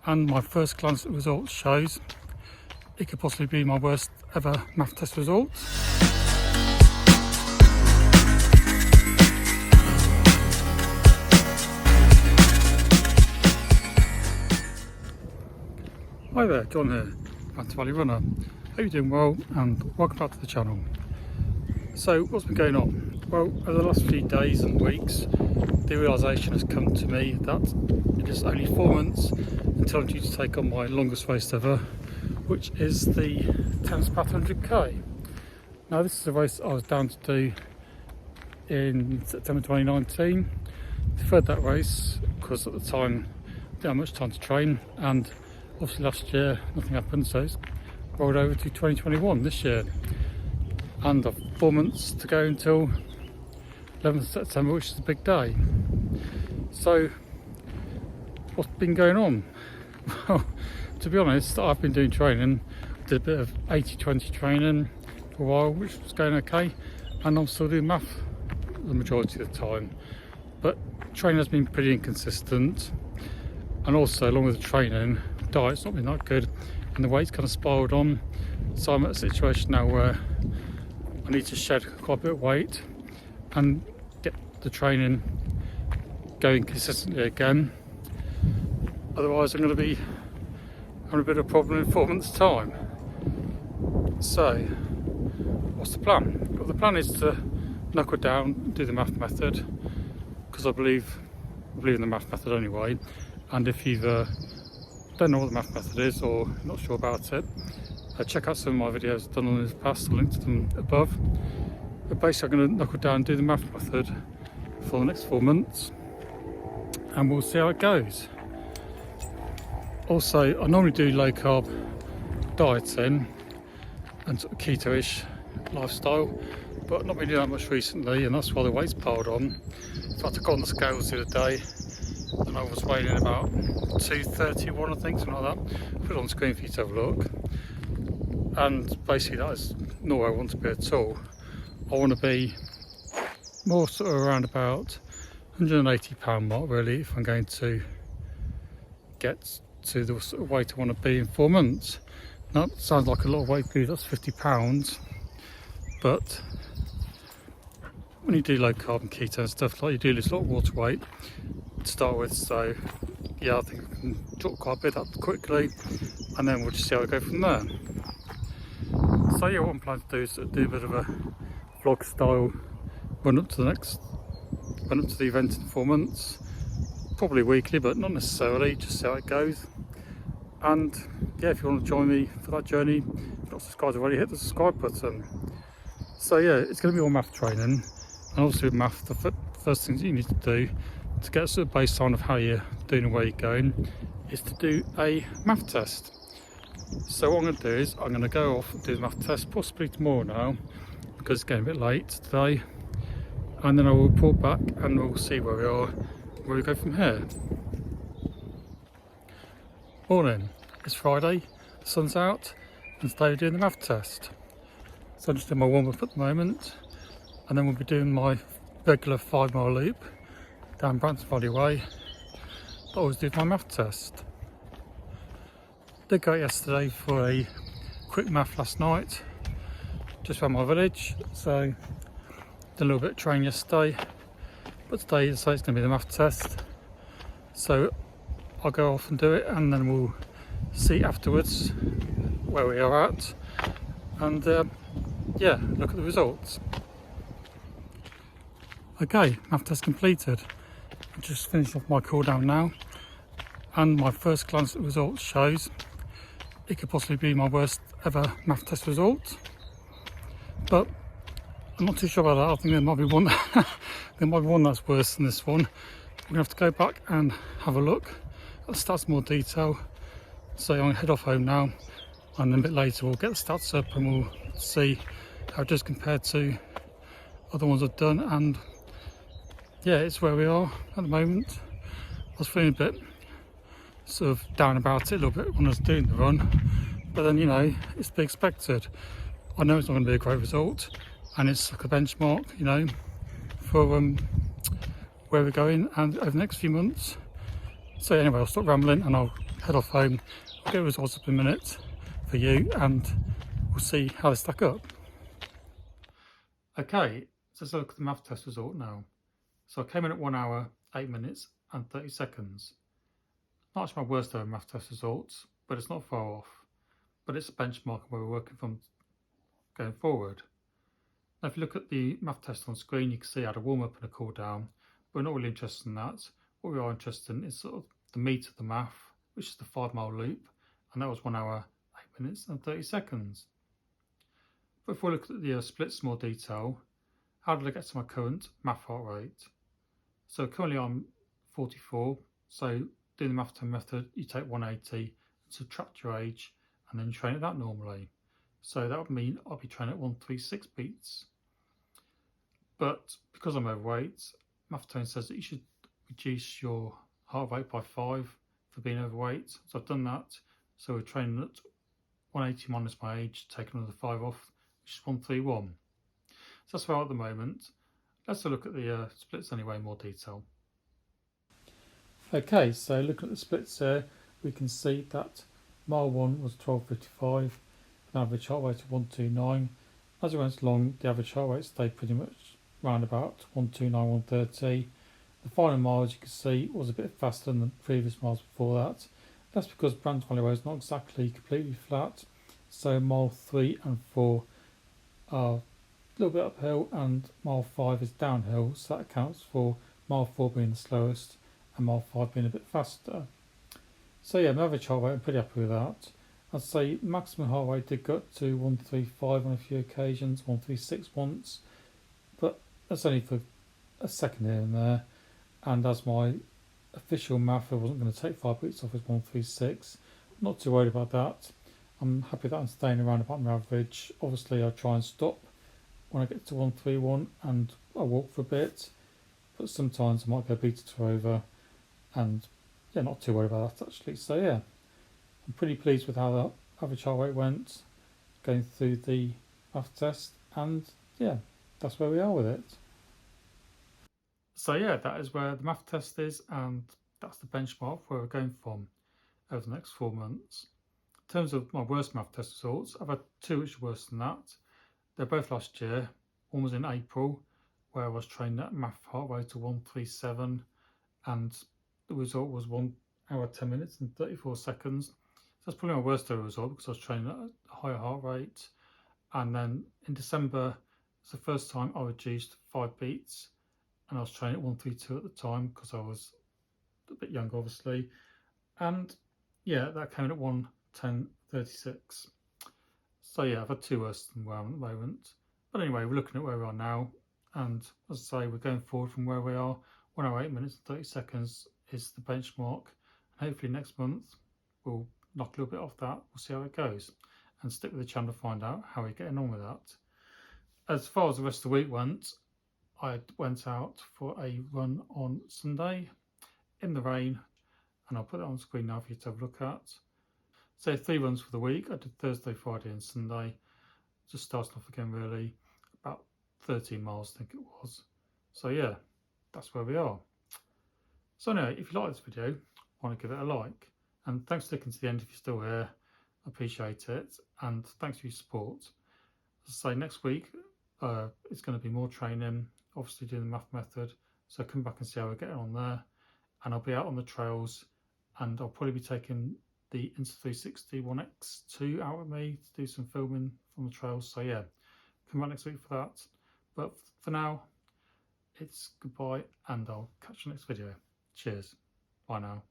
and my first glance at the results shows it could possibly be my worst ever MAF test result. Hi there, John here, Brampton Valley Runner. Hope you're doing well and welcome back to the channel. So what's been going on? Well, over the last few days and weeks, the realisation has come to me that it is only 4 months until I'm due to take on my longest race ever, which is the Thames Path 100k. Now this is a race I was down to do in September 2019. Deferred that race because at the time I didn't have much time to train, and obviously last year nothing happened, so it's rolled over to 2021 this year. And I've 4 months to go until 11th September, which is a big day. So what's been going on? Well, to be honest, I've been doing training. I did a bit of 80-20 training for a while, which was going okay, and I'm still doing MAF the majority of the time. But training has been pretty inconsistent, and also along with the training, diet's not been that good, and the weight's kind of spiraled on. So I'm at a situation now where I need to shed quite a bit of weight and get the training going consistently again. Otherwise I'm going to be having a bit of a problem in 4 months' time. So what's the plan? Well, the plan is to knuckle down, do the MAF method, because I believe in the MAF method anyway. And if you've don't know what the MAF method is or not sure about it, check out some of my videos I've done on this past. I'll link to them above. But basically I'm going to knuckle down and do the MAF method for the next 4 months, and we'll see how it goes. Also, I normally do low carb dieting and sort of keto-ish lifestyle, but not been doing that much recently, and that's why the weight's piled on. In fact, I got on the scales the other day and I was weighing in about 231, I think, something like that. I'll put it on screen for you to have a look. And basically that is not where I want to be at all. I want to be more sort of around about £180 mark really, if I'm going to get to the sort of weight I want to be in 4 months. Now, that sounds like a lot of weight for you, that's £50, but when you do low carb and keto and stuff, like, you do lose a lot of water weight to start with. So yeah, I think I can drop quite a bit that quickly, and then we'll just see how we go from there. So yeah, what I'm planning to do is do a bit of a vlog style run up to the event in 4 months, probably weekly, but not necessarily, just see how it goes. And yeah, if you want to join me for that journey, if you're not subscribed already, hit the subscribe button. So yeah, it's going to be all MAF training, and obviously with MAF, the first things you need to do to get a sort of baseline of how you're doing and where you're going is to do a MAF test. So what I'm going to do is I'm going to go off and do the MAF test possibly tomorrow now, because it's getting a bit late today, and then I will report back and we'll see where we are, where we go from here. Morning, it's Friday, the sun's out, and today we're doing the MAF test. So I'm just doing my warm up at the moment, and then we'll be doing my regular 5 mile loop down Brampton Valley Way. I always do my MAF test. Did go out yesterday for a quick MAF last night, just around my village, so did a little bit of training yesterday, but today it's going to be the MAF test, so I'll go off and do it, and then we'll see afterwards where we are at, and yeah, look at the results. Okay, MAF test completed. I just finished off my cool down now, and my first glance at the results shows it could possibly be my worst ever MAF test result, but I'm not too sure about that. I think there might be one that's worse than this one. We're gonna have to go back and have a look at the stats in more detail. So I'm gonna head off home now, and then a bit later we'll get the stats up and we'll see how it does compared to other ones I've done. And yeah, it's where we are at the moment. I was feeling a bit sort of down about it a little bit when I was doing the run, but then, you know, it's to be expected. I know it's not going to be a great result, and it's like a benchmark, you know, for where we're going and over the next few months. So anyway, I'll stop rambling and I'll head off home. I'll get results up in a minute for you and we'll see how they stack up. Okay, so let's look at the MAF test result now. So I came in at 1 hour, 8 minutes and 30 seconds. Not actually my worst ever MAF test results, but it's not far off. But it's a benchmark where we're working from going forward. Now if you look at the MAF test on screen, you can see I had a warm up and a cool down, but we're not really interested in that. What we are interested in is sort of the meat of the MAF, which is the 5-mile loop, and that was 1 hour, 8 minutes and 30 seconds. But if we look at the splits in more detail, how did I get to my current MAF heart rate? So currently I'm 44, so doing the MAF 10 method, you take 180 and subtract your age and then train at that normally. So that would mean I'll be training at 136 beats. But because I'm overweight, MAF 10 says that you should reduce your heart rate by 5 for being overweight. So I've done that. So we're training at 180 minus my age, taking another 5 off, which is 131. So that's where I'm at the moment. Let's have a look at the splits anyway in more detail. Okay, so looking at the splits here, we can see that mile 1 was 12.55, an average heart rate of 129. As it went along, the average heart rate stayed pretty much around about 129, 130. The final mile, as you can see, was a bit faster than the previous miles before that. That's because Brampton Valley Road is not exactly completely flat, so mile 3 and 4 are a little bit uphill and mile 5 is downhill, so that accounts for mile 4 being the slowest and mile 5 being a bit faster. So yeah, my average heart rate, I'm pretty happy with that. I'd say maximum heart rate did go up to 135 on a few occasions, 136 once, but that's only for a second here and there. And as my official MAF, I wasn't going to take 5 beats off as 136. Not too worried about that. I'm happy that I'm staying around about my average. Obviously I try and stop when I get to 131 and I walk for a bit, but sometimes I might go a beat or two over, and yeah, not too worried about that actually. So yeah, I'm pretty pleased with how the average heart rate went going through the MAF test, and yeah, that's where we are with it. So yeah, that is where the MAF test is, and that's the benchmark where we're going from over the next 4 months. In terms of my worst MAF test results, I've had 2 which are worse than that. They're both last year. One was in April, where I was trained at MAF heart rate of 137, and the result was 1 hour 10 minutes and 34 seconds. So that's probably my worst ever result because I was training at a higher heart rate. And then in December, it's the first time I reduced 5 beats, and I was training at 132 at the time because I was a bit younger, obviously. And yeah, that came in at 110.36. So yeah, I've had 2 worse than where I'm at the moment. But anyway, we're looking at where we are now, and as I say, we're going forward from where we are. 1 hour 8 minutes and 30 seconds is the benchmark, and hopefully next month we'll knock a little bit off that. We'll see how it goes, and stick with the channel to find out how we're getting on with that. As far as the rest of the week went, I went out for a run on Sunday in the rain, and I'll put that on screen now for you to have a look at. So 3 runs for the week. I did Thursday, Friday and Sunday. Just starting off again really, about 13 miles I think it was. So yeah, that's where we are. So anyway, if you like this video, I want to give it a like. And thanks for sticking to the end if you're still here. I appreciate it. And thanks for your support. As I say, next week it's going to be more training, obviously doing the MAF method. So come back and see how we're getting on there. And I'll be out on the trails, and I'll probably be taking the Insta360 1X2 out with me to do some filming from the trails. So yeah, come back next week for that. But for now, it's goodbye, and I'll catch you next video. Cheers. Bye now.